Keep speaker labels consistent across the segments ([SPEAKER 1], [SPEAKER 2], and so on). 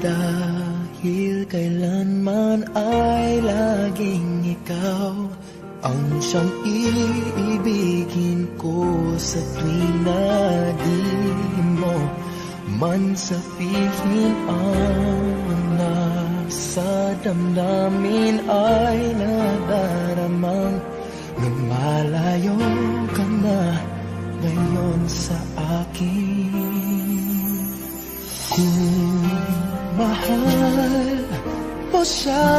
[SPEAKER 1] dahil kailanman ay laging ikaw ang siyang iibigin ko sa tuwing na di mo man sabihin ang nasa damdamin ay nadaramang lumalayo ka na ngayon sa akin. Kung mahal mo siya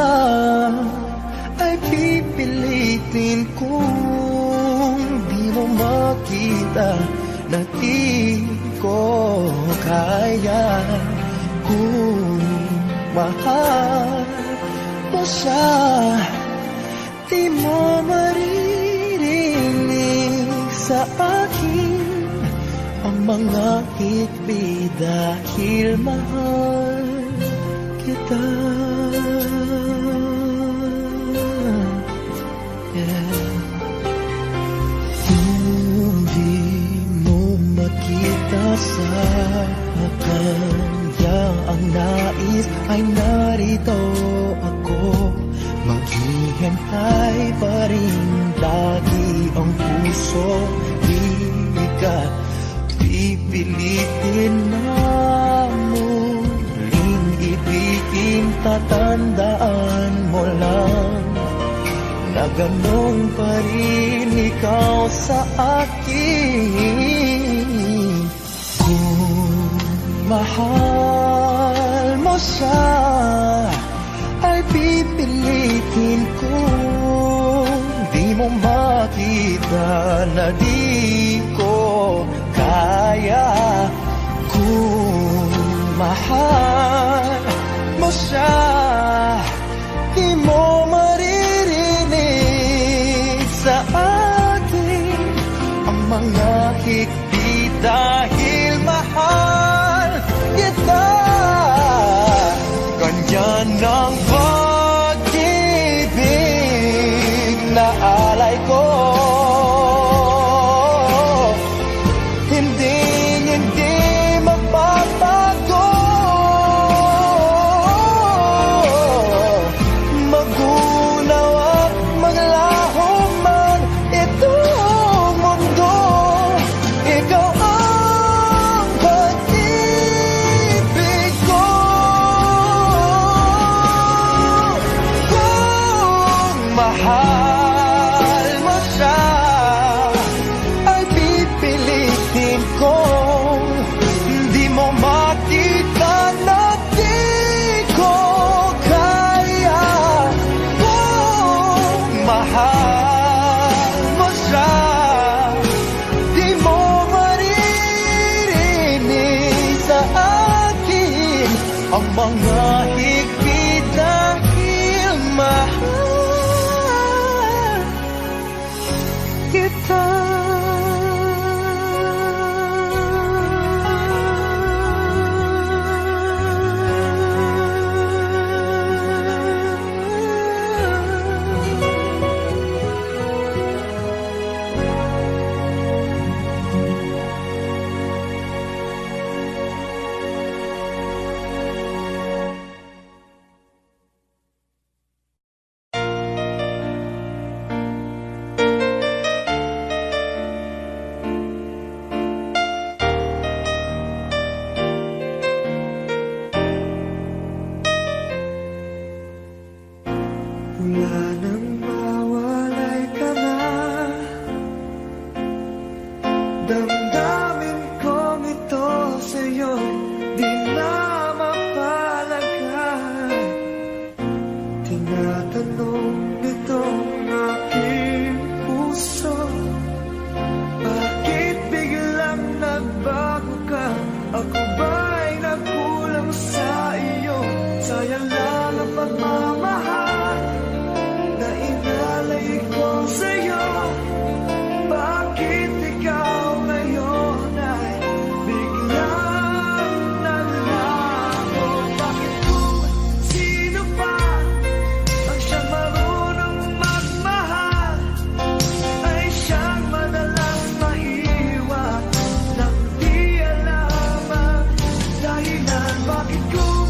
[SPEAKER 1] ay pipilitin kung di mo makita na di ko kaya. Kung mahal mo siya, di mo maririnig sa akin ang mga hikbi dahil mahal kita. Kung di mo makita sa kanya ang nais ay narito ako, maghihintay pa rin lagi ang puso. Di ka pipilitin na muling ibigin, tatandaan mo lang na ganun pa rin ikaw sa akin. Kung mahal mo siya ay pipilitin kung di mo makita na di ko kaya. Kung mahal mo siya, di mo maririnig sa akin ang mga hikbi dahil mahal kita. Ganyan ang pag-ibig na alay ko, hindi magbabago. Magunaw at maglaho man itong mundo, ikaw ang pag-ibig ko. Kung mahal mo siya ay pipilitin ko, di mo makita na di ko kaya. Kung mahal mo siya, di mo maririnig sa akin ang mga higpit dahil mahal kita. Wala nang mawalay ka na, damdamin kong ito sa'yo di na mapalagay. Tinatanong nitong aking puso, bakit biglang nagbago ka? Ako ba'y nagkulang sa iyo? Sayang lang ang pagmamahal na inalay ko sa'yo. Bakit ikaw ngayon ay biglang nalago? Bakit kung sino pa ang siyang marunong magmahal ay siyang madalas maiwan nang di alam ang dahilan? Bakit kung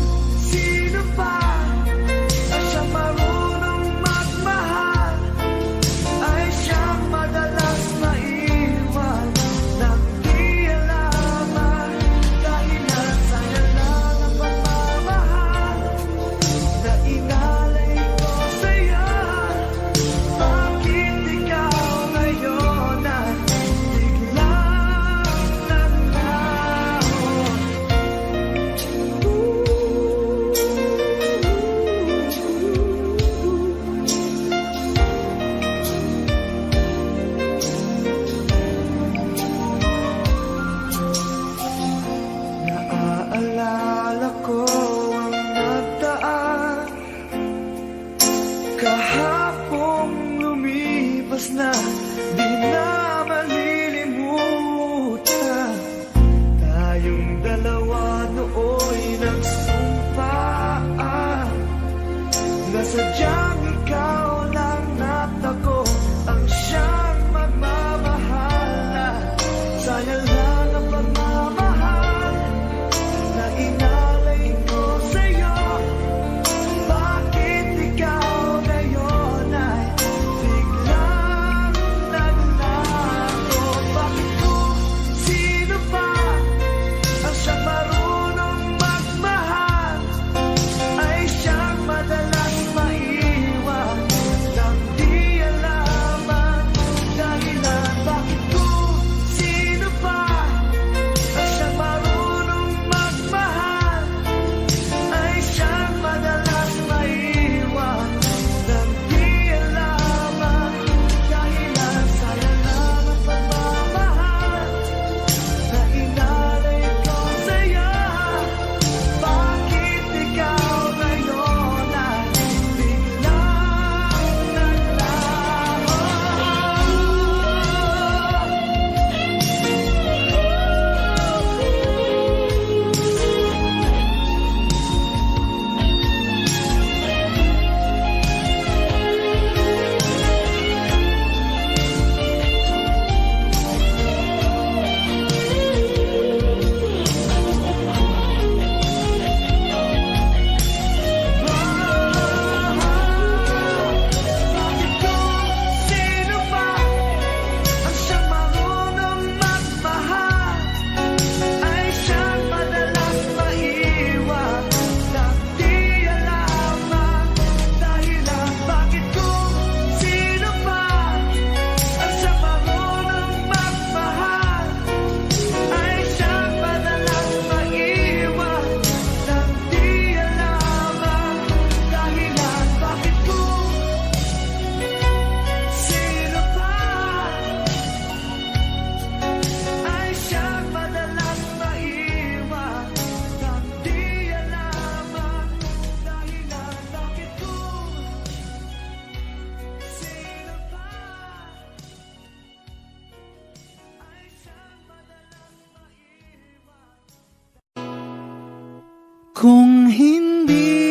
[SPEAKER 1] Kung hindi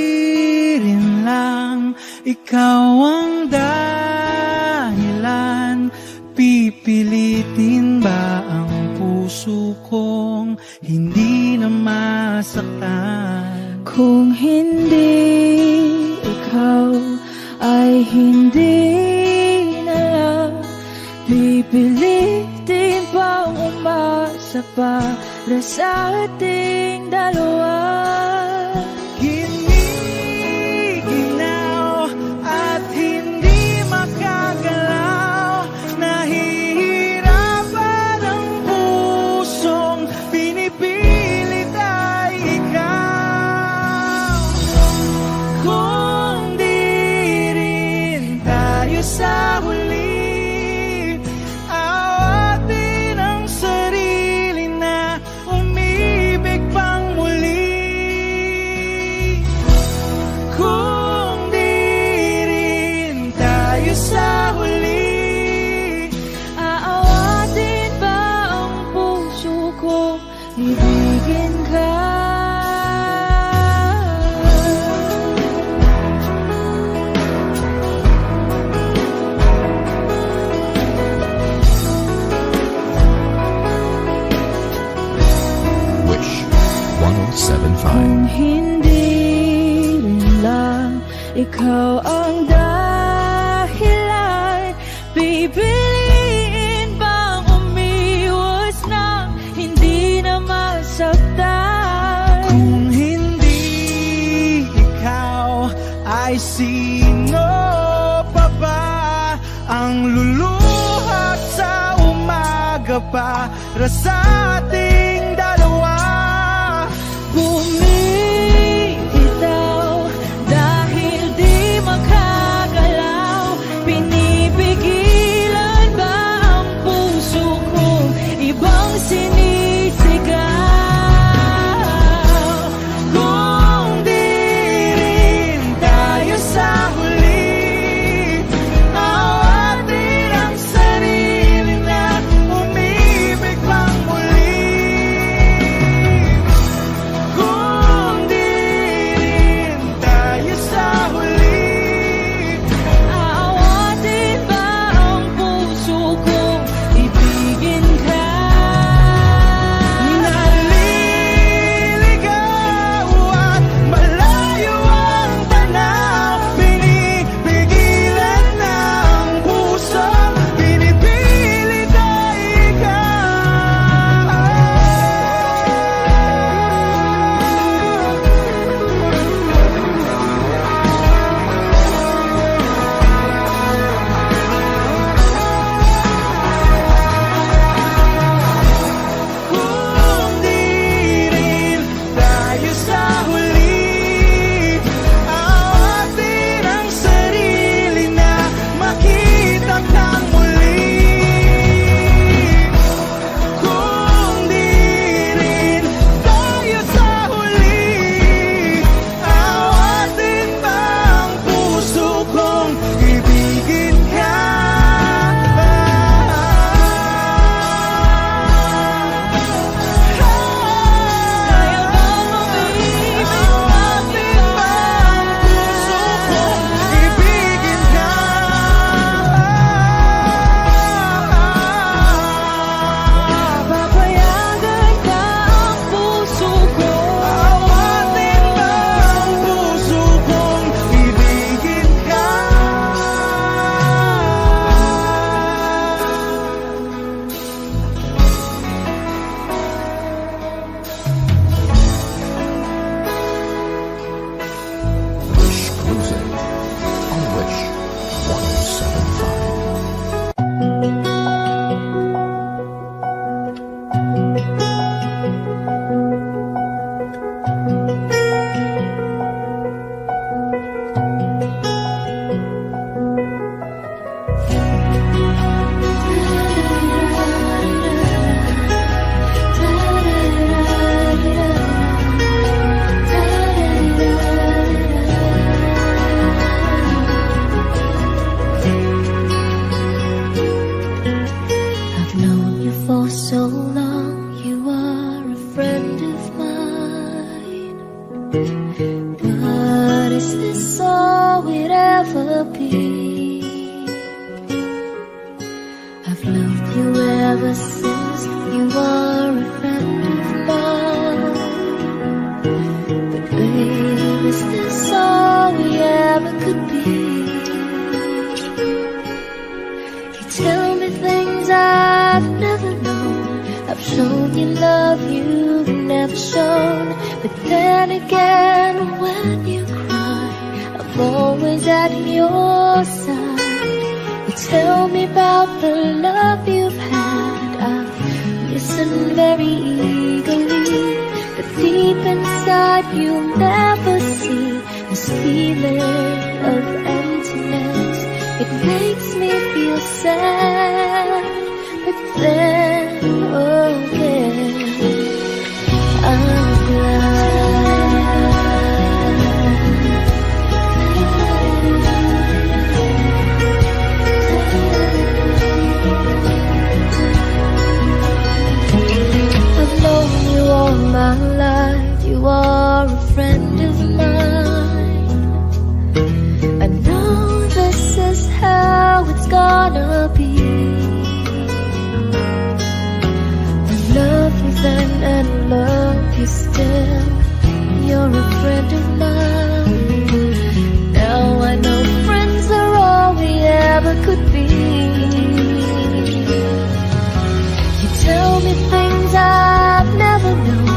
[SPEAKER 1] rin lang ikaw ang dahilan, pipilitin ba ang puso kong hindi na masaktan?
[SPEAKER 2] Kung hindi ikaw ay hindi na lang, pipilitin bang umasa para sa ating dalawa?
[SPEAKER 1] Giniginaw at hindi makagalaw, nahihirapan ang pusong pinipilit ay ikaw. Kung di rin tayo sa huli, awatin ang sarili na umibig pang muli. Kung di rin tayo sa huli,
[SPEAKER 2] Aawatin ba ang puso ko ibigin ka?
[SPEAKER 3] Wish 1075.
[SPEAKER 2] Kung hindi rin lang ikaw ang dahilan, pipiliin bang umiwas na hindi na masaktan?
[SPEAKER 1] kung hindi ikaw, ay sino pa ba ang luluhat sa umaga para sa ating dalawa?
[SPEAKER 2] Bumibitaw dahil di makagalaw, pinipigilan ba ang puso kong ibang sinisigaw?
[SPEAKER 1] Kung di rin tayo sa huli, awatin ang sarili na umibig pang muli.
[SPEAKER 2] saw it ever be. I've loved you ever since you are a friend of mine. But babe, is this all we ever could be? You tell me things I've never known. I've shown you love you've never shown. But then again, when you cry, I'm always at your side. You tell me about the love you've had. I've listened very eagerly, but deep inside you'll never see this feeling of emptiness. It makes me feel sad, but then again I'm glad. I've known you all my life. You are a friend of mine. I know this is how it's gonna be. I love you then and love you still. You're a friend of mine. Now I know friends are all we ever could be. You tell me things I've never known.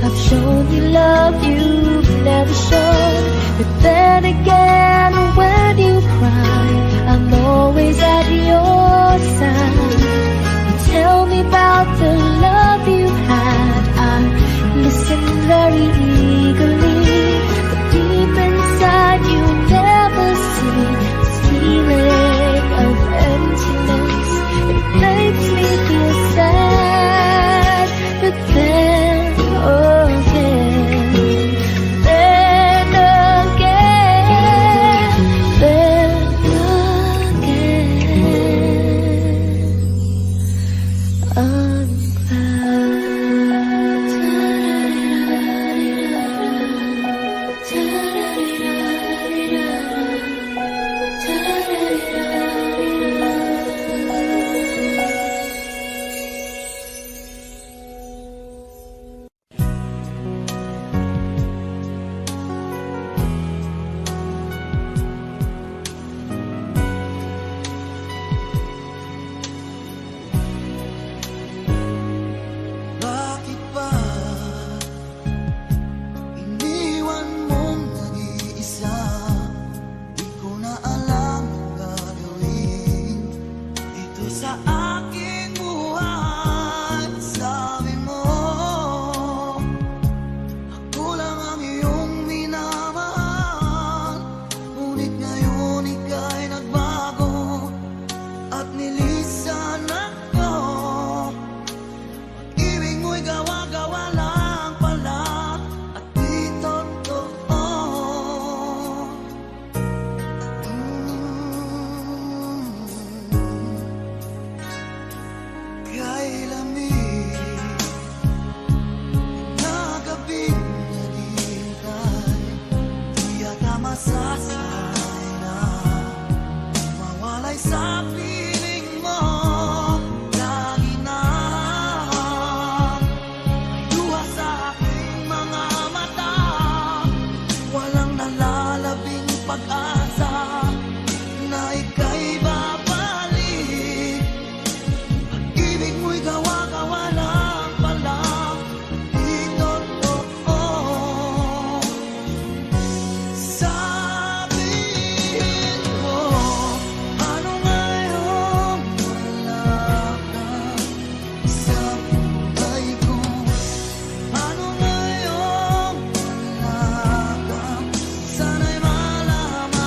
[SPEAKER 2] I've shown you love you've never shown. But then again, when you cry, I'm always at your side. You tell me about the love you've had. I listen very eagerly, but deep inside you never see this feeling of emptiness. It makes me feel sad, but then again, then again, then again, I'm
[SPEAKER 1] Bakit ba iniwan mong nag-iisa? Di ko na alam ang gagawin dito sa aking buhay. Sabi mo, ako lang ang iyong minamahal. Ngunit ngayon ika'y nagbago at nilisan ako. Ibig mo'y gawa-gawa lang pala at di totoo. Kay lamig na gabing naghihintay, di yata masasay na mawalay sa piling mo. Lagi na luha sa aking mga mata, walang nalalabing pag-asa na ika'y babalik. Pag-ibig mo'y gawa-gawa lang pala, di totoo. Sabihin mo, ano ngayon wala ka sa buhay ko? Ano ngayon wala ka? Sana'y malaman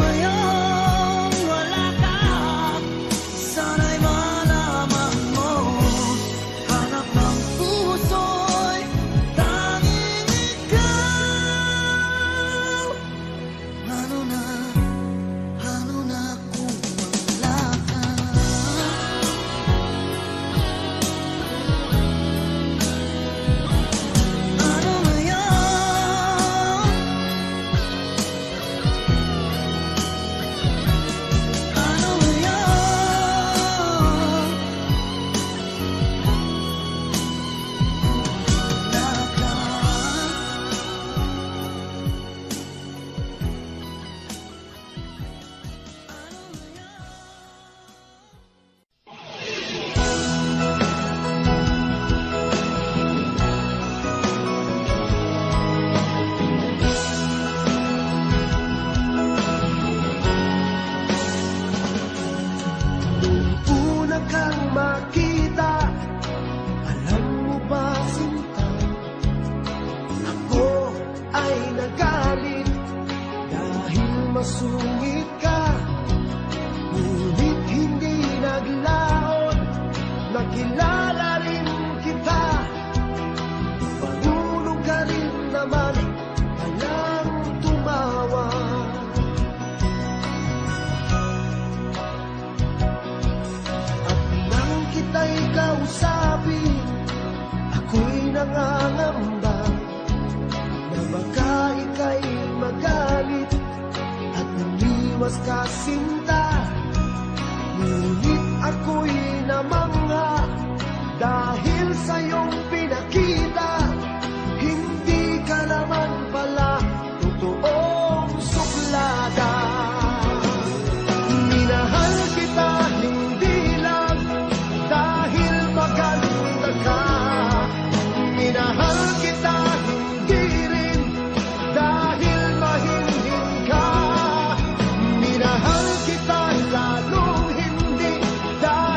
[SPEAKER 1] ngayong wala ka, sana'y malaman mo, hanap ng puso'y tanging ikaw. Ano na kung wala ka? Ano ngayon? Ano ngayon? Wala ka. Una kang makita, alam mo ba sinta, ako ay nagalit dahil masungit ka. Ngunit hindi naglaon, nakilala rin kita. Marunong ka rin naman palang tumawa. At nang kita'y kausapin, ako'y nangangamba na baka ika'y magalit at namiwas ka sinta. Ngunit ako'y namangha dahil sa iyong pinakita, hindi ka naman pala totoong suplada. Minahal kita hindi lang dahil maganda ka, minahal kita hindi rin dahil mahinhin ka, minahal kita lalong hindi dahil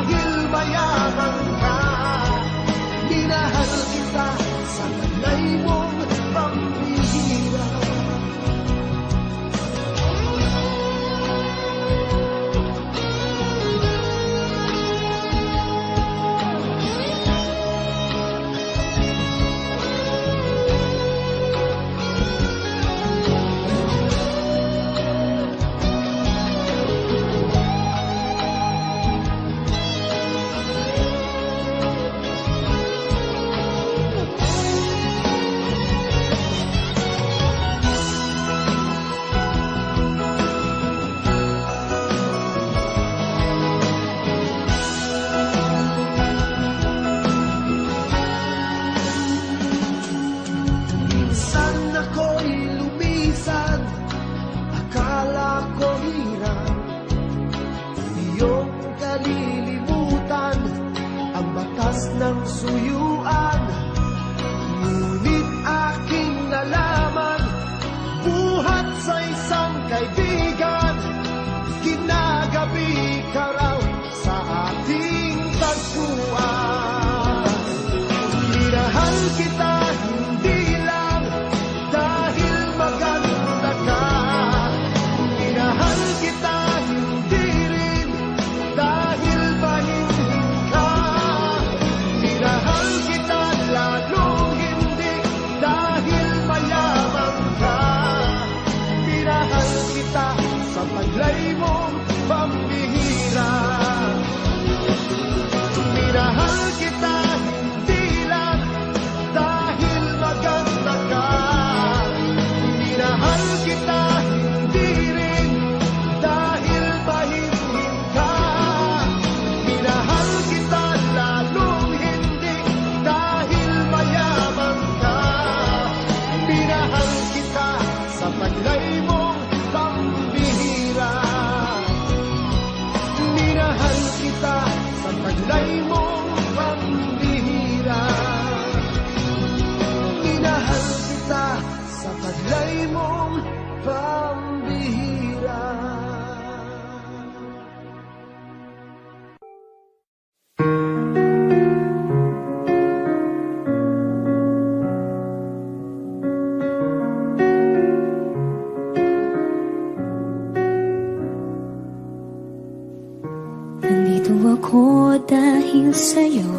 [SPEAKER 2] Nandito ako dahil sa'yo.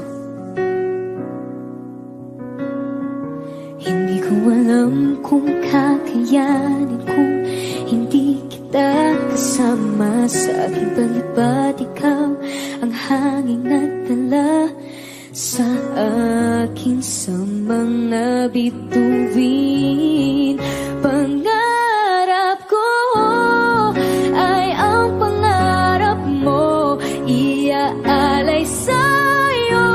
[SPEAKER 2] Hindi ko alam kung kakayanin kung hindi kita kasama sa aking palibad. Ikaw ang hangin nagdala sa akin sa mga bituin. Pangarap ko ay ang pangarap mo, iaalay sa'yo.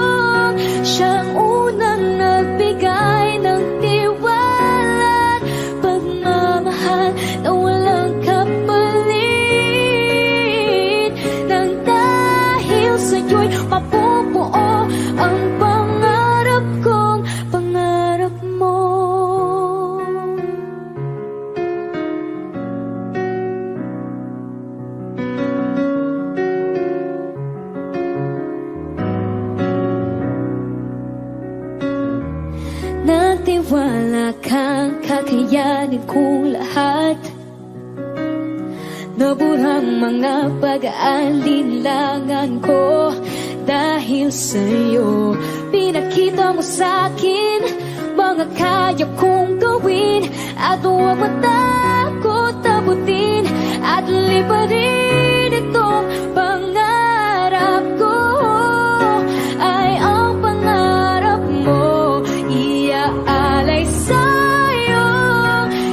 [SPEAKER 2] Siyang unang nagbigay ng tiwala, pagmamahal na walang kapalit. Nang dahil sa'yo'y mapupuo ang pangarap kong pangarap mo. Nagtiwala kang kakayanin kong lahat. Naburang mga pag-aalinlangan ko. Dahil sa'yo, pinakita mo sa'kin mga kaya kong gawin. At huwag matakot abutin at liparin itong pangarap ko. Ay ang pangarap mo, iaalay sa'yo.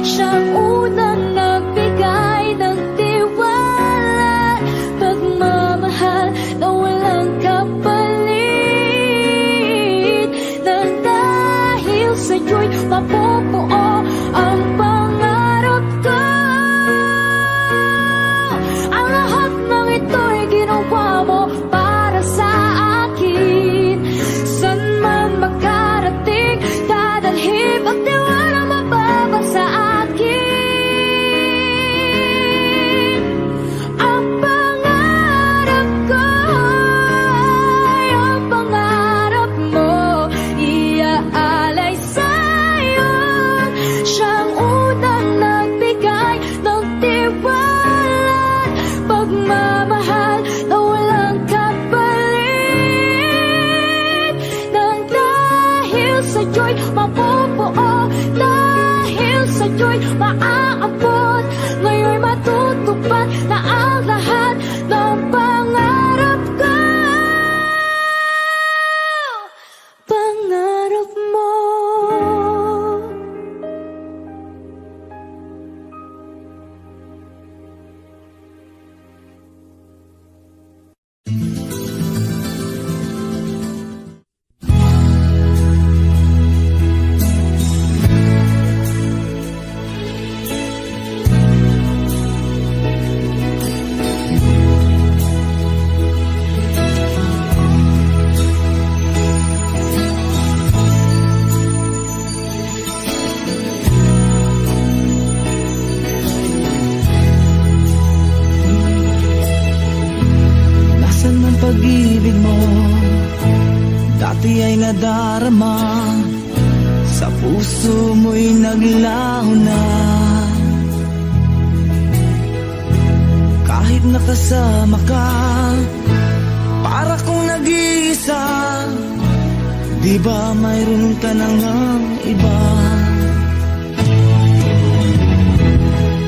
[SPEAKER 2] Siyang unang nagbigay ng tiwala, pagmamahal na walang kapalit. Nang dahil sa'yo'y mapupuo ang pangarap ko. Ang lahat ng ito'y ginawa mo para sa akin. San man makarating, dadalhin ang tiwala mababa sa akin. Ang pangarap ko ay ang pangarap mo, iaalay sa'yo. Siyang unang nagbigay ng tiwala, pagmamahal na walang kapalit. Nang dahil sa'yo'y mapupuo, dahil sa'yo'y maaabot, ngayon'y matutupad na ang lahat ng pangarap ko. Pangarap mo.
[SPEAKER 1] Nasaan ang pag-ibig mo? Dati ay nadarama, sa puso mo'y naglaho na. Kahit nakasama ka, para kong nag-iisa. Di ba mayroon ka na ngang iba?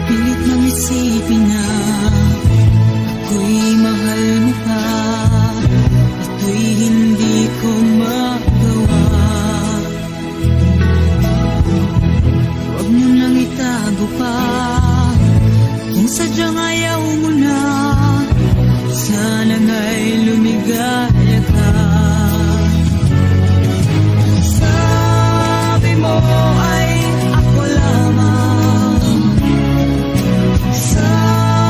[SPEAKER 1] Pilit nang isipin na ako'y mahal mo pa. Ito'y hindi ko magawa. Huwag mo nang itago pa, kung sadyang ayaw mo na. Sana nga'y lumigaya ka. Sabi mo ay ako lamang. Sabi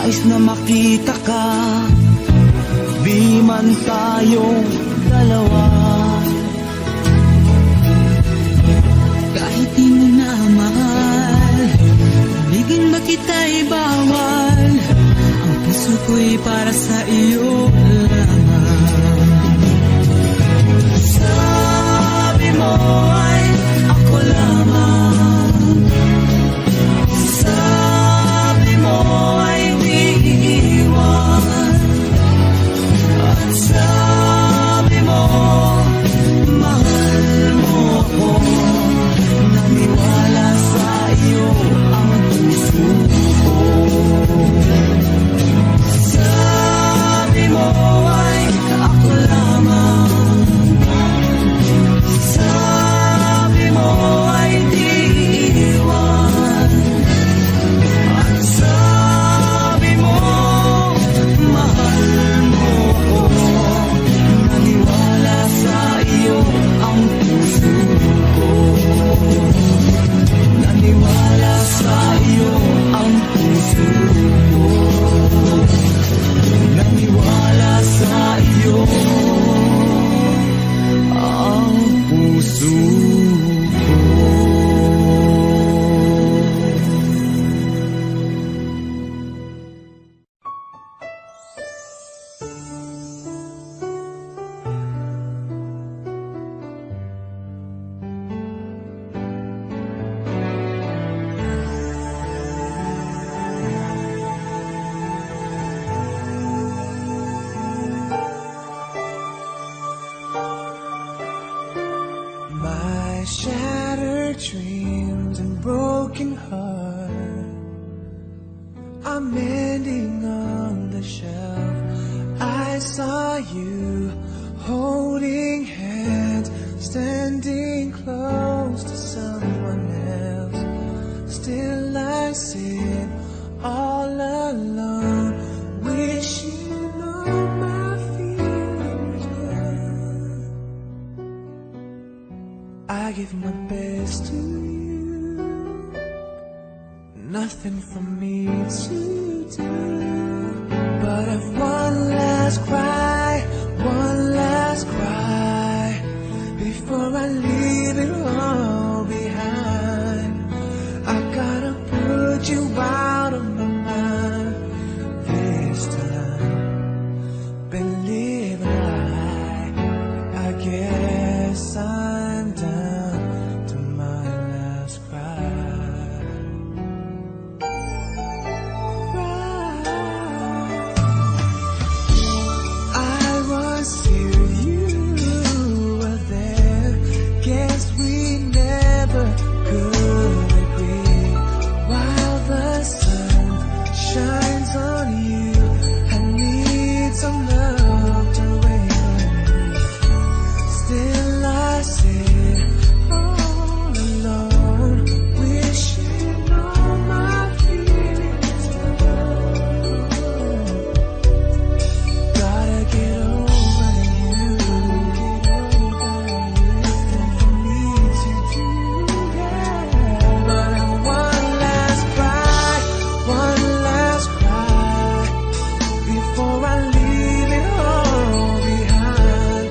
[SPEAKER 1] Nais na makita ka, di man tayong dalawa.
[SPEAKER 4] Kahit di mo na mahal, ibigin ba kita'y bawal? Ang puso ko'y para sa iyo lamang.
[SPEAKER 1] Sabi mo ay ako lamang, sabi mo ay di iiwan, at sabi mo mahal mo ako. Naniwala sa iyo ang puso ko. Sabi mo ay ako lamang, sabi mo ay di iwan, at sabi mo mahal mo ako. Naniwala sa iyo ang puso ko. Naniwala sa iyo ang puso ko. Naniwala sa iyo ang puso ko. My shattered dreams and broken heart are mending on the shelf. I saw you holding hands, standing close to someone else. Still I sit all alone, wishing all my feelings were. I give my best to you, nothing for me to do but have one last cry before I leave it all behind. I gotta put you out of my mind this time. Believe a lie, I guess I'm down to my last cry. I was here, you were there. Guess we never could agree. While the sun shines on you, I need some love to rain on me. Still I sit all alone, wishing all my feelings were. Gotta get over you, nothing for me to do, but one last cry before I leave it all behind.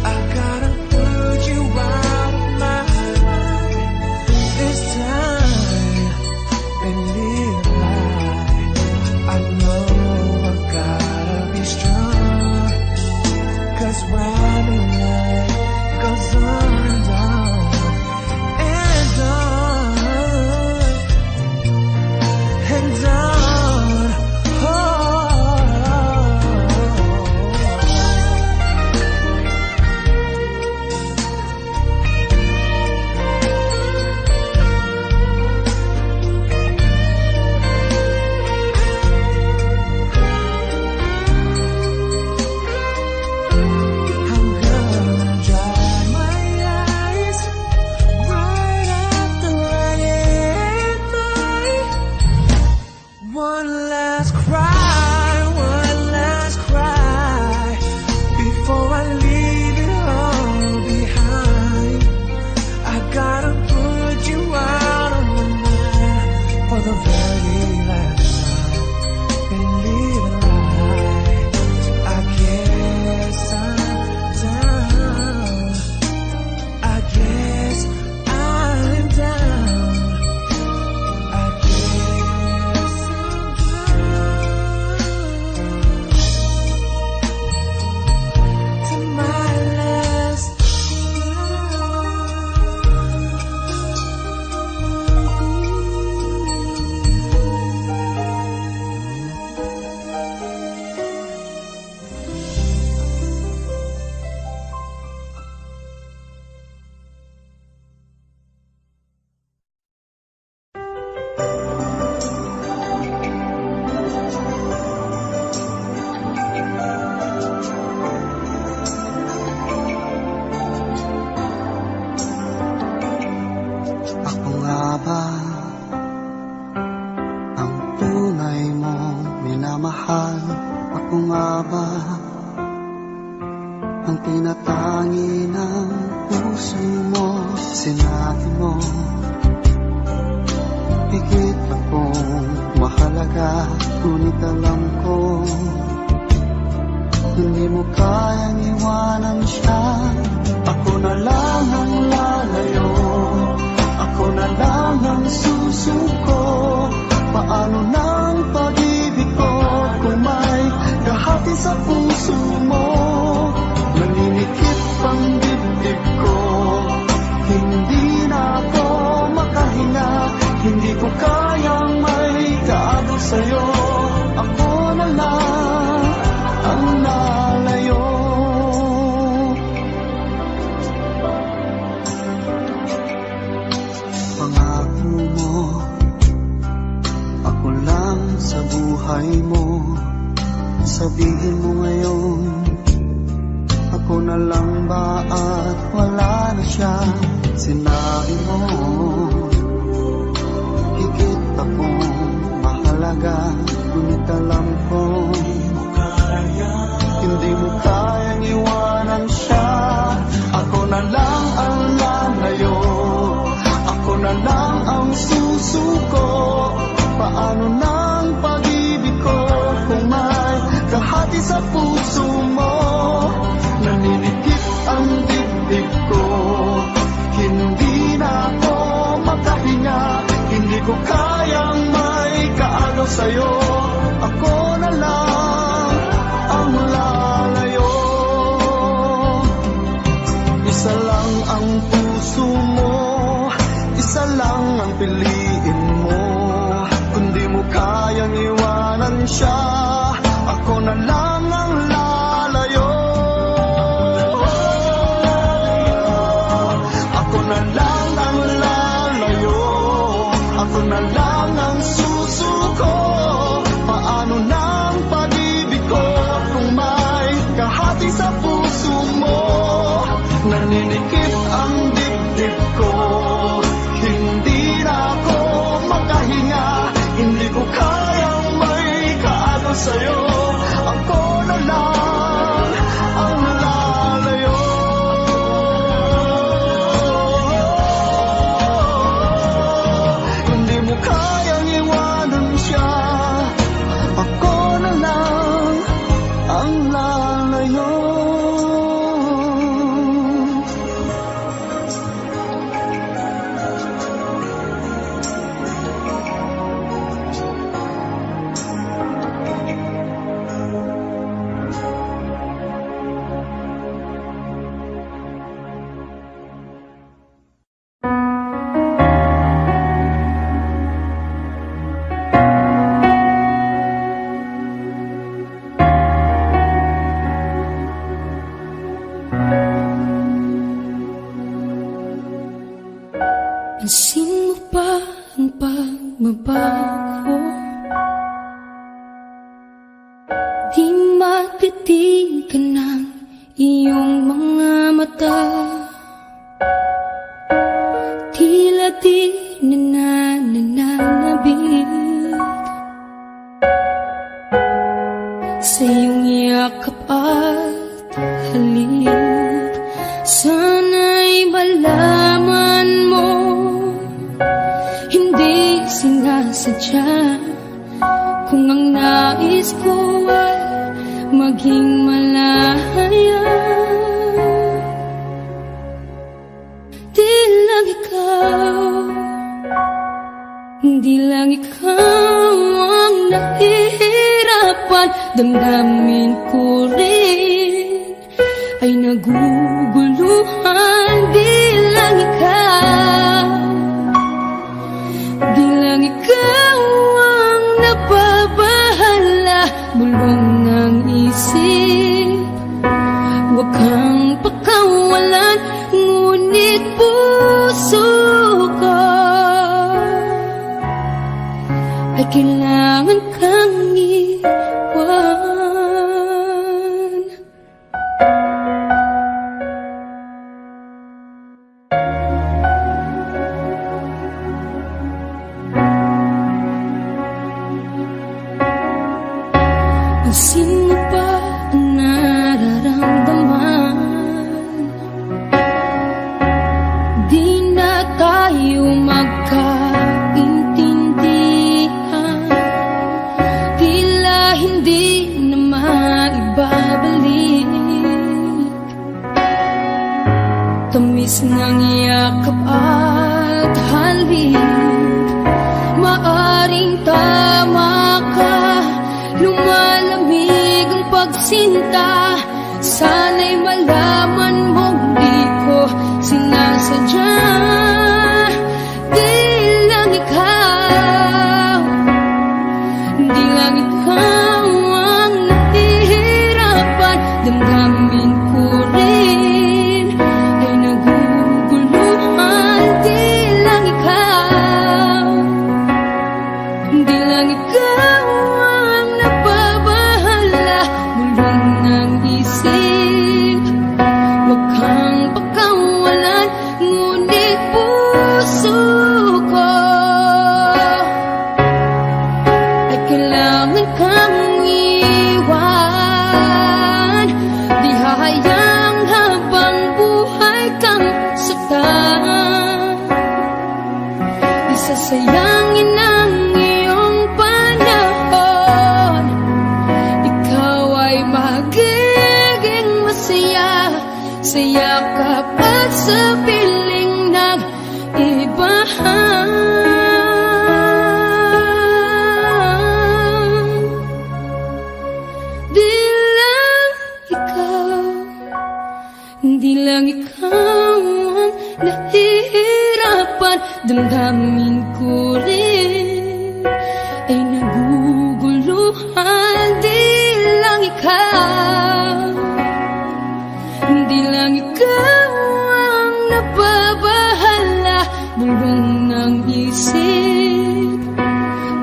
[SPEAKER 1] I gotta put you out of my mind this time and live life. I know I gotta be strong, 'cause when life goes on and on and on and on, I'm gonna dry my eyes right after I end mine. One last cry before I leave it all behind. I gotta put you out of my mind for the very last time
[SPEAKER 5] mahal, ako nga ba ang tinatangi ng puso mo? Sinabi mo higit akong mahalaga, ngunit alam ko hindi mo kayang iwanan siya. Ako na lang ang lalayo, ako na lang ang susuko. Paano ng pag-ibig ko kung may kahati sa puso mo? Naninikip ang dibdib ko, hindi na ako makahinga. Hindi ko kayang may kaagos sa'yo. Ako na lang ang lalayo. Pangako mo, ako lang sa buhay mo. Sabihin mo ngayon, ako na lang ba at wala na siya? Sinabi mo higit akong mahalaga, ngunit alam ko hindi mo kayang iwanan siya. Ako na lang ang lalayo, ako na lang ang susuko. Paano ng pag-ibig ko kung may kahati sa puso mo? Naninikip ang dibdib ko, hindi na ako makahinga. Hindi ko kayang may kaagaw sa'yo. Ako na lang ang lalayo. Isa lang ang puso mo, isa lang ang piliin mo. Kung di mo kayang iwanan siya, ako na lang ang lalayo. Ako na lang ang lalayo, ako na lang ang susuko. Paano ng pag-ibig ko kung may kahati sa puso mo? Naninikip ang dibdib ko, hindi na ako makahinga. Hindi ko kayang may kaagaw sa'yo. Ako na lang ang lalayo. Hindi mo kayang iwanan siya. Ako na lang ang lalayo.
[SPEAKER 2] Pansin mo ba ang pagbabago? Di matitigan ng iyong mga mata. Tila di nananabig sa iyong yakap at halik. Sana'y malaman mo, hindi sinasadya. Kung ang nais ko ay maging malaya, di lang ikaw, di lang ikaw ang nahihirapan. Damdamin ko rin ay naguguluhan. Di lang ikaw, di lang ikaw ang nababahala. Bulong ng isip, huwag kang pakawalan. Ngunit puso ko ay kailangan kang iwan. Alisin mo pa ang nararamdaman. Di na tayo magkaintindihan, tila hindi na maibabalik. Tamis ng yakap at halik, maaring tama ka. Lumalamig ang pagsinta, sana'y malaman mong di ko sinasadya. Di lang ikaw, di lang ikaw ang nahihirapan. Damdamin ko rin ay naguguluhan. Di lang ikaw, di lang ikaw ang nababahala. Mulong ng isip, wag kang pagkawalan. Ngunit puso ko ay kailangan kang iwan. Di hahayang habang buhay kang saktan. Di sasayangin ang iyong panahon. Ikaw ay magiging masaya sa yakap at sa piling ng iba. Di lang ikaw, di lang ikaw ang nahihirapan. Damdamin ko rin ay naguguluhan. Di lang ikaw, di lang ikaw ang nababahala. Bulong ng isip,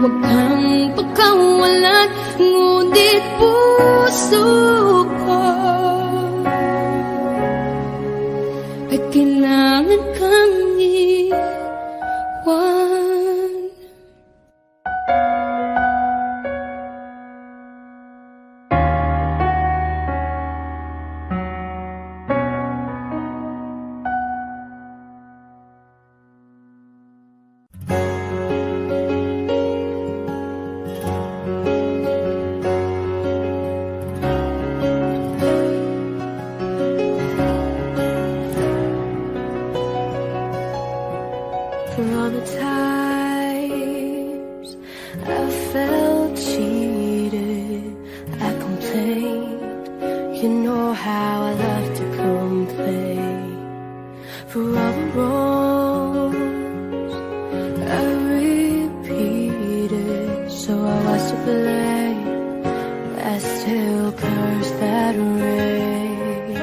[SPEAKER 2] wag kang pagkawalan. Ngunit puso ko ay kailangan kang iwan. For all the times I felt cheated, I complained. You know how I love to complain. For all the wrongs I repeated, so I was to blame. I still curse that rain.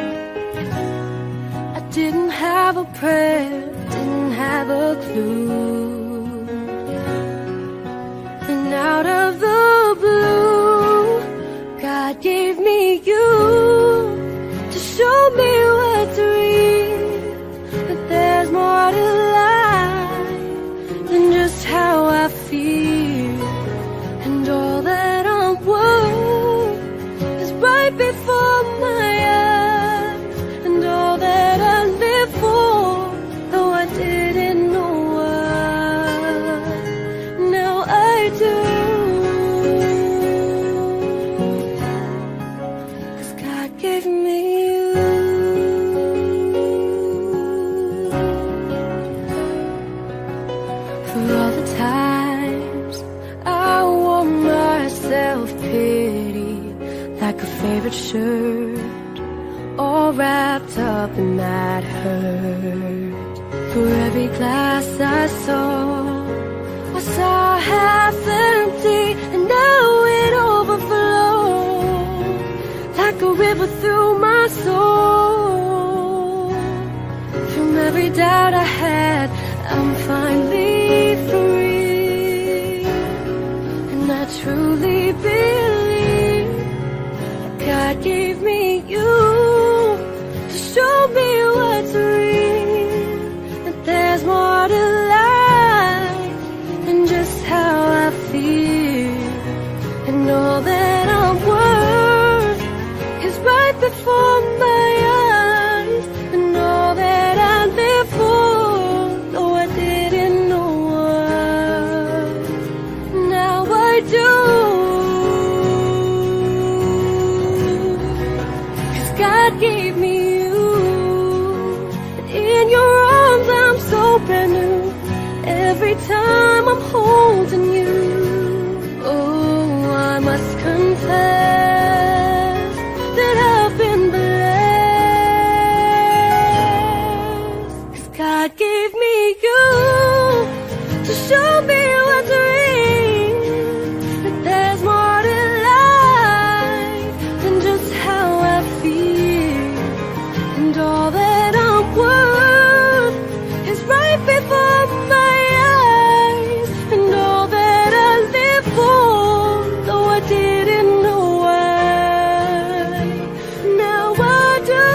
[SPEAKER 2] I didn't have a prayer, didn't have a clue, and out of the blue, God gave me you to show me what's real. That there's more to life than just how I feel, and all that I want is right before my eyes, and all that I live for, though I didn't know why, now I do. 'Cause God gave me you. For all the times I wore my self-pity like a favorite shirt, all wrapped up in that hurt. For every glass I saw half empty, and now it overflows like a river through my soul. From every doubt I had, I'm finally free, and I truly believe that God gave me you to show me what's real, that there's more to life than just how I feel, and all that I'm worth time I'm holding you. Oh, I must confess that I've been blessed. 'Cause God gave me you to show me what's real, that there's more to life than just how I feel. And all that I'm worth is right before my eyes. And all that I live for, though I didn't know why, now I do.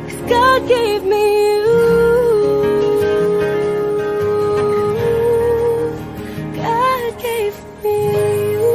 [SPEAKER 2] 'Cause God gave me you. God gave me you.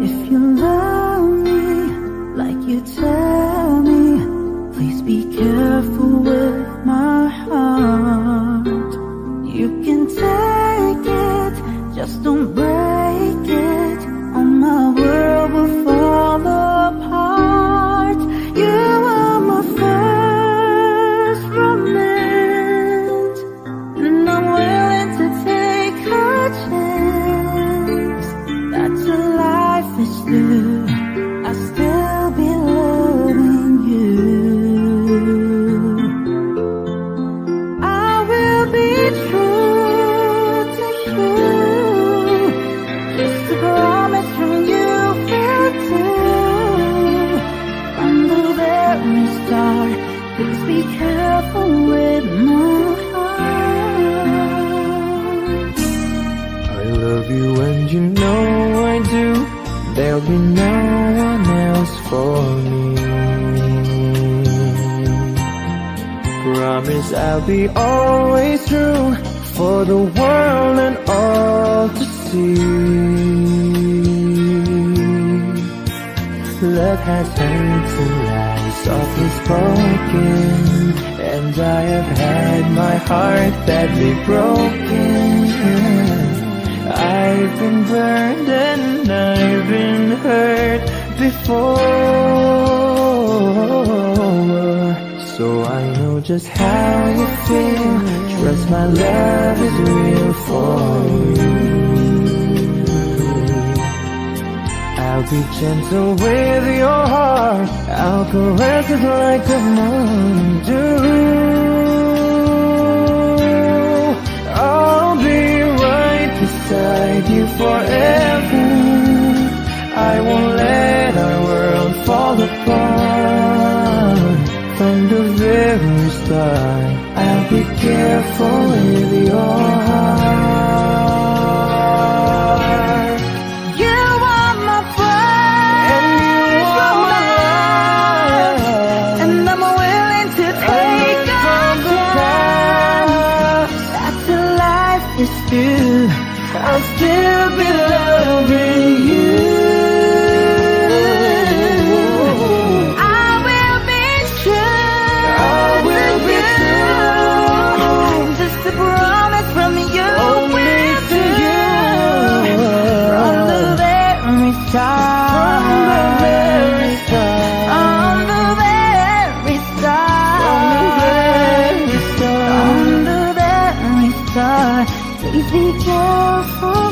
[SPEAKER 4] If you love me like you tell me, please be careful with my heart. You can take it, just don't break it, or my world will fall apart. You are my first romance, and I'm willing to take a chance. That's a life is through, I still be loving you. I will be true to you, just a promise from you feel too. From the very start, please be careful with my heart.
[SPEAKER 1] I love you and you know I do. There'll be no one else for me. Promise I'll be always true, for the world and all to see. Love has turned to lies, softly spoken, and I have had my heart badly broken. I've been burned and I've been hurt before, so I know just how you feel. Trust my love is real for you. I'll be gentle with your heart, I'll caress it like the moon do. I'll be right beside you forever. I won't let our world fall apart. From the very start, I'll be careful with your heart.
[SPEAKER 4] You are my friend,
[SPEAKER 1] And you are my life,
[SPEAKER 4] and I'm willing to take a chance. That's a life is through, I'll still be loving you. I will be true.
[SPEAKER 1] I will be true.
[SPEAKER 4] Just a promise from you.
[SPEAKER 1] Only to you.
[SPEAKER 4] From the very start.
[SPEAKER 1] From the very start.
[SPEAKER 4] On the very start.
[SPEAKER 1] From the very start.
[SPEAKER 4] On the very start. Please be careful.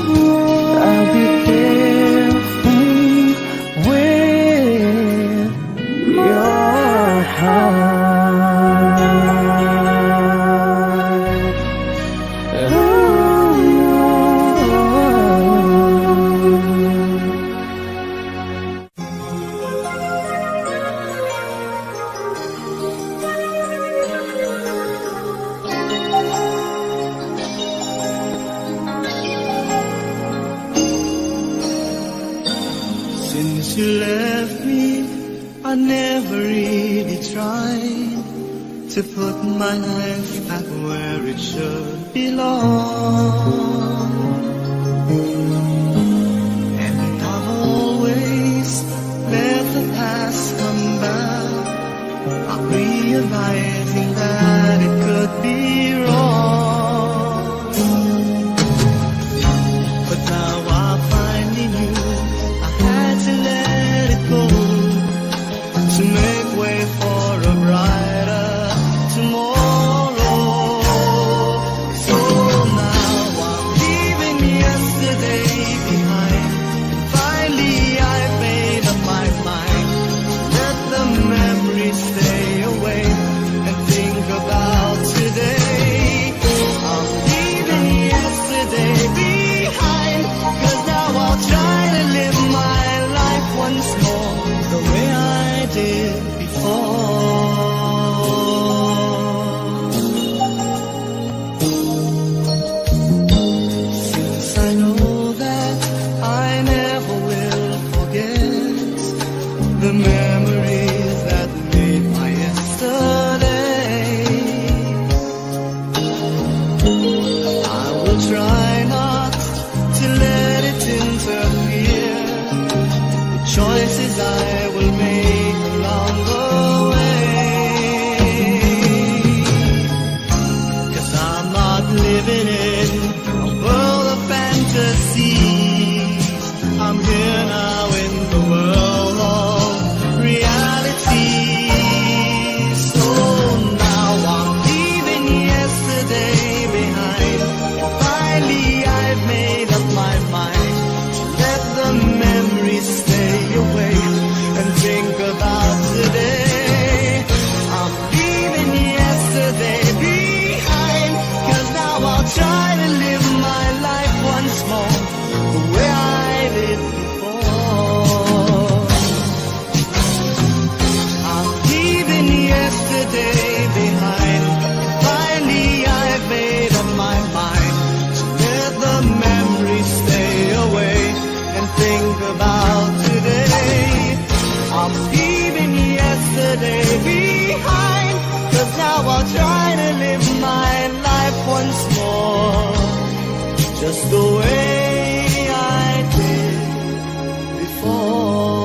[SPEAKER 1] I'll be careful with your heart.
[SPEAKER 5] Since you left me, I never really tried to put my life back where it should belong. And I've always let the past come back, I'm realizing that it could be wrong. But now I finally knew I had to let it go to make way for a brighter tomorrow. So now I'm leaving yesterday behind. Finally I've made up my mind. Let the memories stay away and think about today. I'm leaving yesterday behind, 'cause now I'll try to live my life once more the way I did before. Since I know that I never will forget the memories that made my yesterday, I will try not to let it interfere the choices I will make along the way. 'Cause I'm not living in a world of fantasy, I'm here now in the world of reality. So now I'm leaving yesterday behind. Finally I've made up my mind to let the memories stay away and think about today. I'm leaving yesterday behind, 'cause now I'll try to live my life once more the way I did before. I'm leaving yesterday behind. Finally I've made up my mind to let the memories stay away and think about today. I'm leaving yesterday behind, 'cause now I'll try to live my life once more just the way I did before.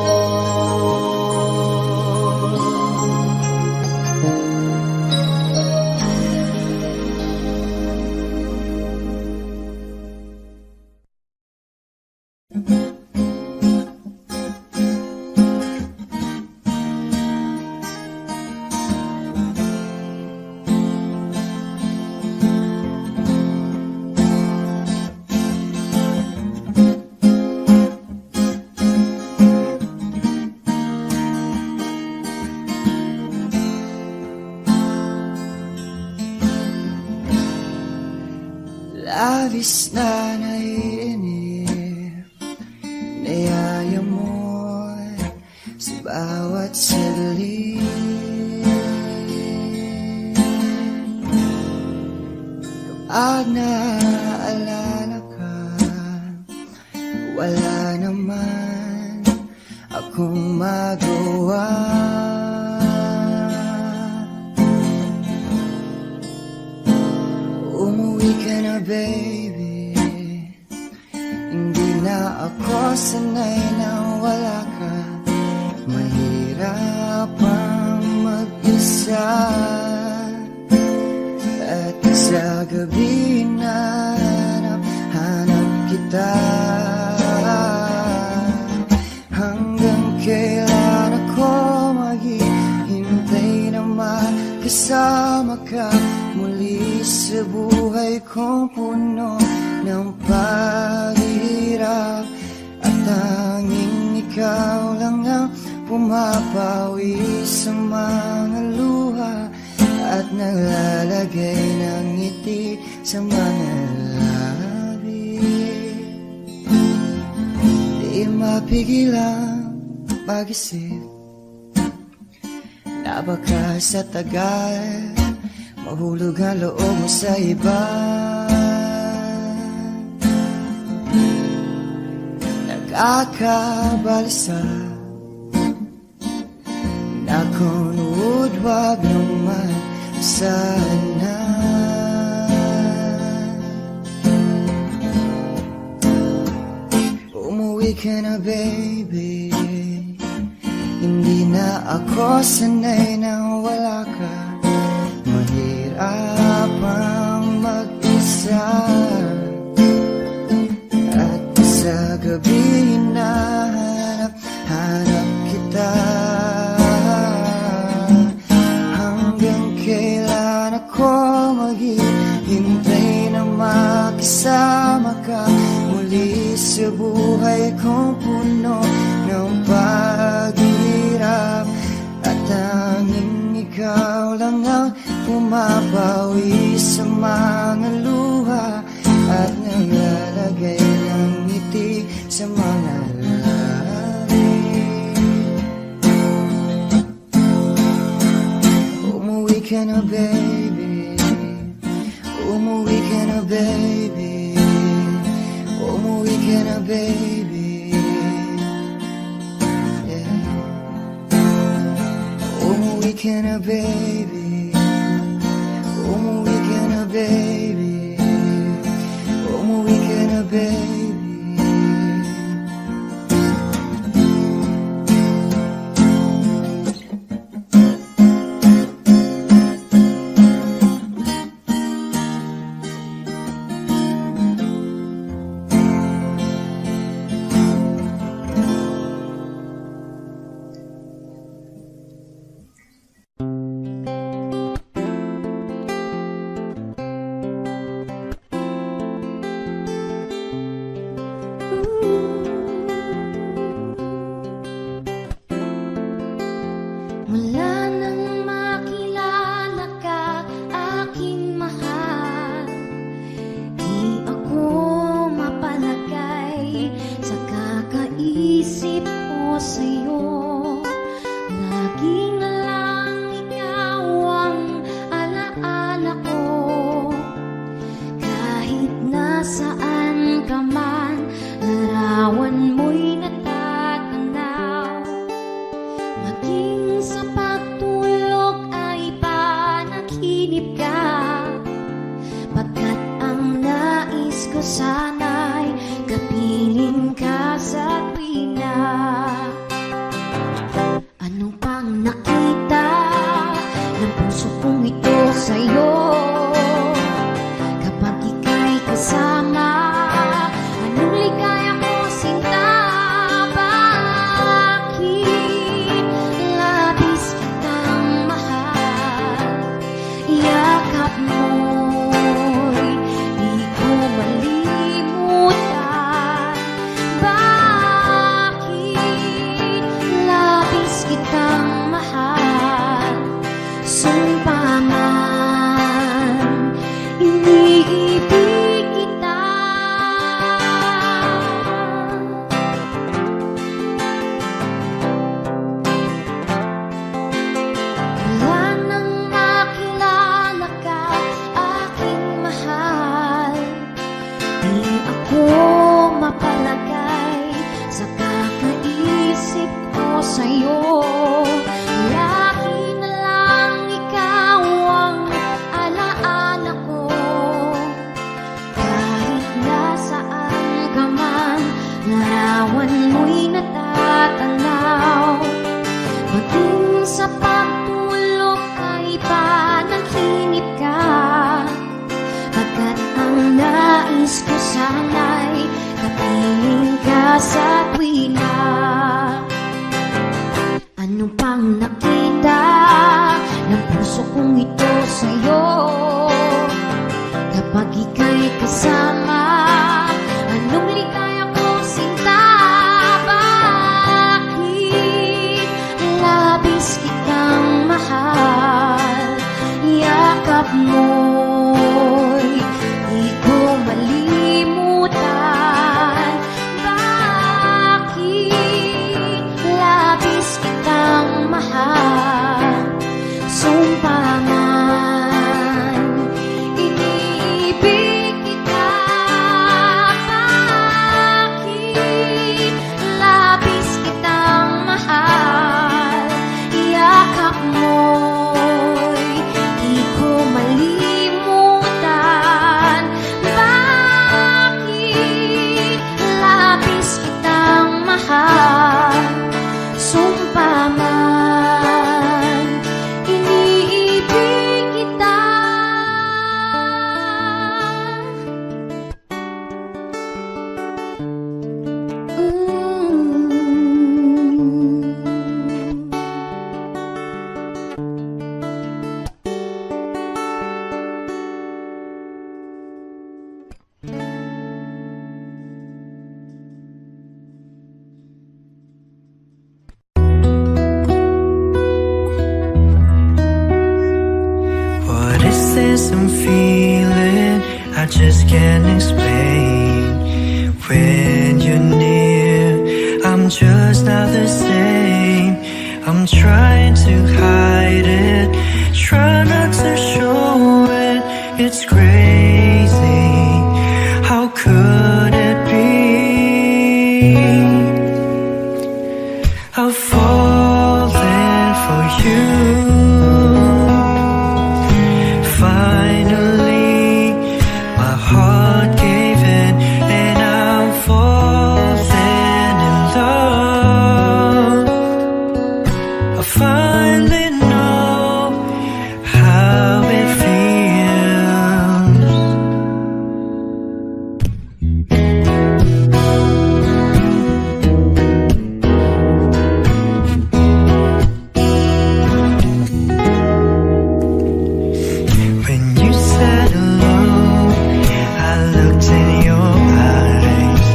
[SPEAKER 1] Labis na naiinip, niyaya mo'y sa bawat saglit. Kapag naaalala ka, wala naman akong magawa. Umuwi ka na, baby, hindi na ako sanay na wala ka. Mahirap ang mag-isa, at sa gabi na hanap kita. Hanggang kailan ako maghihintay na makasama ka muli sa buhay kong puno ng paghihirap, at tanging ikaw lang ang pumapawi sa mga luha at naglalagay ng ngiti sa mga labi. Di mapigil ang pag-isip na baka sa tagal mahulog ang loob mo sa iba. Nakakabalisa na kung wag naman
[SPEAKER 6] sana. Umuwi ka na baby, hindi na ako sanay nang wala ka. Mahirap ang mag-isa, at sa gabi hinahanap kita. Hanggang kailan ako maghihintay na makisama ka muli sa buhay kong puno ng paghihirap. At tanging ikaw lang ang pumapawi sa mga luha at naglalagay ng ngiti sa mga labi. Umuwi ka na baby, umuwi ka na baby, umuwi ka na baby, yeah. Umuwi ka na baby, umuwi ka na baby, umuwi ka na baby.
[SPEAKER 2] Mula nang makilala ka, aking mahal, di ako mapalagay sa kakaisip ko sa'yo. Lagi na lang ikaw ang alaala ko, kahit nasaan ka man, larawan mo'y natatanaw. Maging sa pagtulog ay panaginip ka, pagkat ang nais ko sana'y kapiling ka sa tuwina. Ano pang nakita ng puso kong ito sa'yo? Kapag ika'y kasama, anong ligaya ko sinta? Bakit labis kitang mahal? Yakap mo'y di ko malimutan. Bakit labis kitang mahal? Sumpa man, iniibig kita. Wala nang makilala ka, aking mahal, di ako mapalagay sa kakaisip ko sa'yo. Lagi na lang ikaw ang alaala ko, kahit nasaan ka man, larawan mo'y natatanaw. Maging sa pagtulog ay panaginip ka, pagkat ang nais ko sana'y kapiling ka sa tuwina. Ano pang nakita ng puso kong ito sa'yo? Kapag ika'y kasama, anong ligaya ko sinta? Bakit labis kitang mahal? Yakap mo'y di ko malimutan. Bakit labis kitang mahal? Sumpa man,
[SPEAKER 1] just can't explain. When you're near, I'm just not the same. I'm trying to hide it, try not to show it. It's crazy, how could it be? I've fallen for you. Finally, my heart gave in, and I'm falling in love. I finally know how it feels. When you said hello, I looked in your eyes.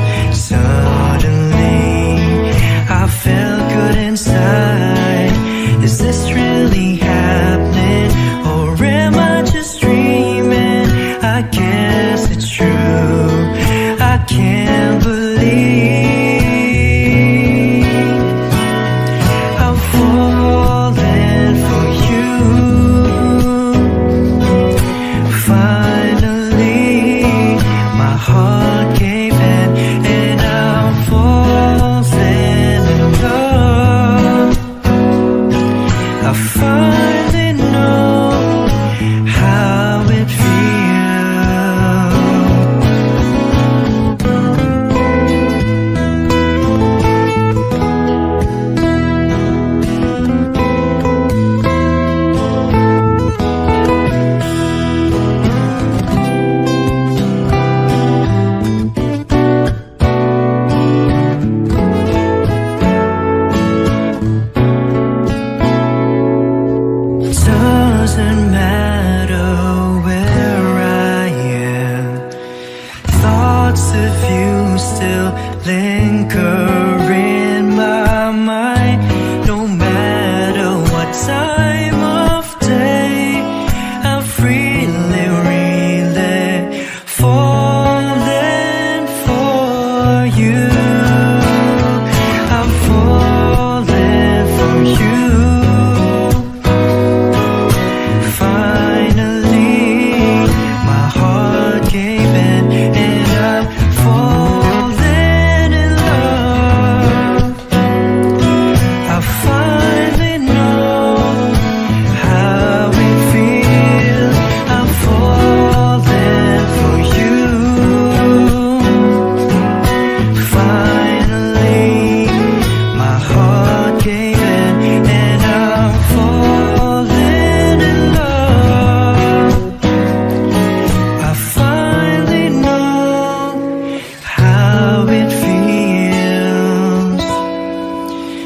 [SPEAKER 1] Suddenly, I felt good inside. Is this really happening, or am I just dreaming? I guess it's true, I can't believe I've fallen for you. Finally, my heart gave in, and I'm falling in love. I finally know how it feels. Doesn't matter where I am, thoughts of you still linger in my mind. No matter what time of day, I'm really, really falling for you. I'm falling for you. Finally, my heart gave in, and I'm falling in love. I finally know how it feels. I'm falling for you. Finally, my heart gave in, and I'm falling in love. I finally know how it feels.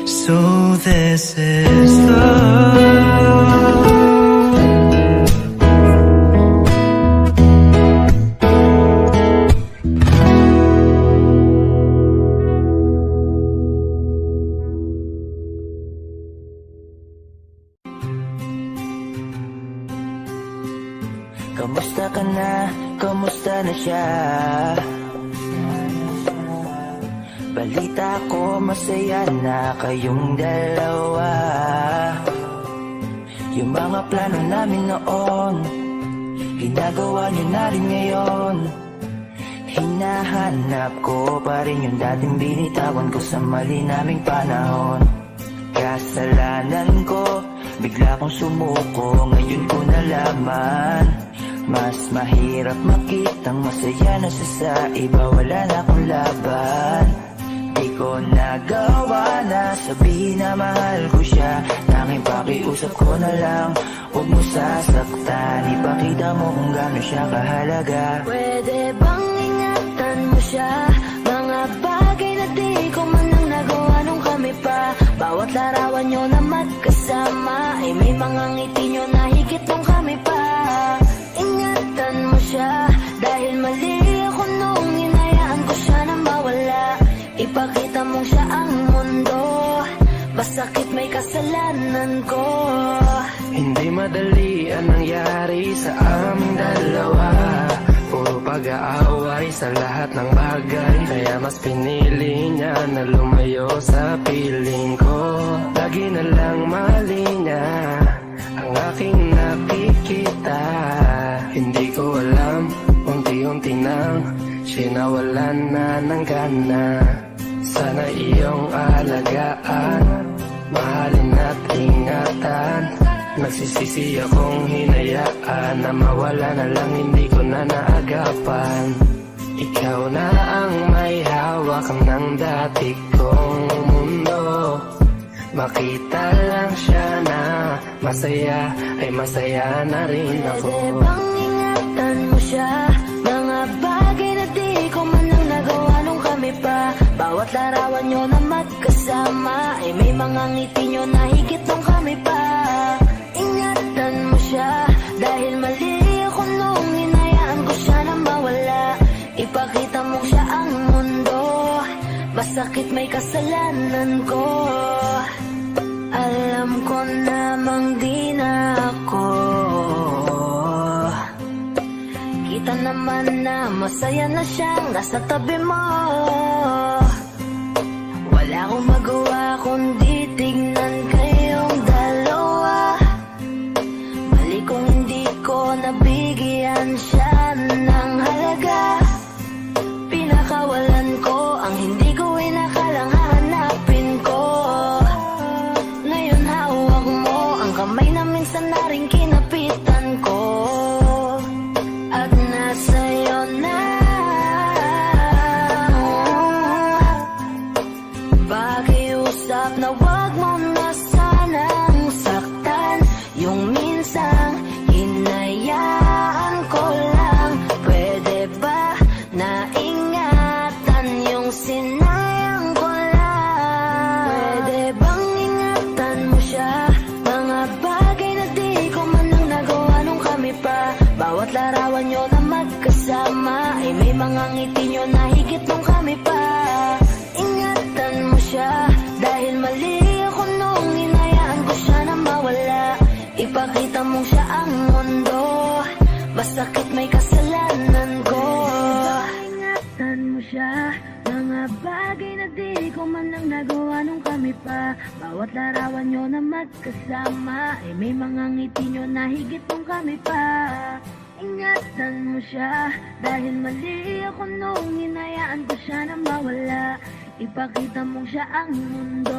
[SPEAKER 1] So this is love.
[SPEAKER 7] Kamusta ka na? Kamusta na siya? Balita ko masaya na kayong dalawa. Yung mga plano namin noon, ginagawa niyo na rin ngayon. Hinahanap ko pa rin yung dating binitawan ko sa mali naming panahon. Kasalanan ko, bigla kong sumuko, ngayon ko nalaman. Mas mahirap makitang masaya na siya sa iba, wala na akong laban. Di ko nagawa na sabihin na mahal ko siya, tanging pakiusap ko na lang, huwag mo sasaktan. Ipakita mo kung gaano siya kahalaga.
[SPEAKER 2] Pwede bang ingatan mo siya? Mga bagay na di ko man lang nagawa nung kami pa. Bawat larawan nyo na magkasama ay may mga ngiti nyo na higit nung kami pa. Ingatan mo siya dahil mali ako nung hinayaan ko siya na mawala. Ipakita mong siya ang mundo, basakit may kasalanan ko.
[SPEAKER 1] Hindi madali ang nangyari sa aming dalawa. puro pag-aaway sa lahat ng bagay. Kaya mas pinili niya na lumayo sa piling ko. Lagi na lang mali niya ang aking nakikita. Hindi ko alam, unti-unti nang sinawalan na ng gana. Sana iyong alagaan, mahalin at ingatan. Nagsisisi akong hinayaan na mawala na lang, hindi ko na naagapan. Ikaw na ang may hawak ng dati kong mundo. Makita lang siya na masaya, ay masaya na rin ako.
[SPEAKER 2] Pwede bang ingatan mo siya? Mga bagay na di ko man lang nagawa nung kami pa. Bawat larawan nyo na magkasama, ay may mga ngiti nyo na higit nung kami pa. Ingatan mo siya, dahil mali ako nung hinayaan ko siya na mawala. Ipakita mo siya ang mundo, masakit may kasalanan ko. Alam ko namang di na ako. Kita naman na masaya na siyang nasa tabi mo. Wala akong magawa kundi tignan kayong dalawa. Mali kung hindi ko nabigyan siya ng halaga. Pinakawalan ko ang hindi ko inakalang hahanapin ko. Ngayon hawak mo ang kamay na minsan na rin kinapitan ko. At nasa'yo na. Pakiusap na wag mo na sanang saktan. Yung minsang hinayaan ko lang. Pwede ba na ingatan yung sinayang ko lang? Pwede bang ingatan mo siya? Mga bagay na di ko man lang nagawa nung kami pa. Bawat larawan nyo na magkasama, ay may mga ngiti nyo na higit nung kami pa. Ingatan mo siya, dahil mali ako nung hinayaan ko siya na mawala. Ipakita mong siya ang mundo, masakit may kasalanan ko. Ingatan mo siya, mga bagay na di ko man lang nagawa nung kami pa. Bawat larawan nyo na magkasama, ay may mga ngiti nyo na higit nung kami pa. Ingatan mo siya, dahil mali ako nung hinayaan ko siya na mawala. Ipakita mong siya ang mundo,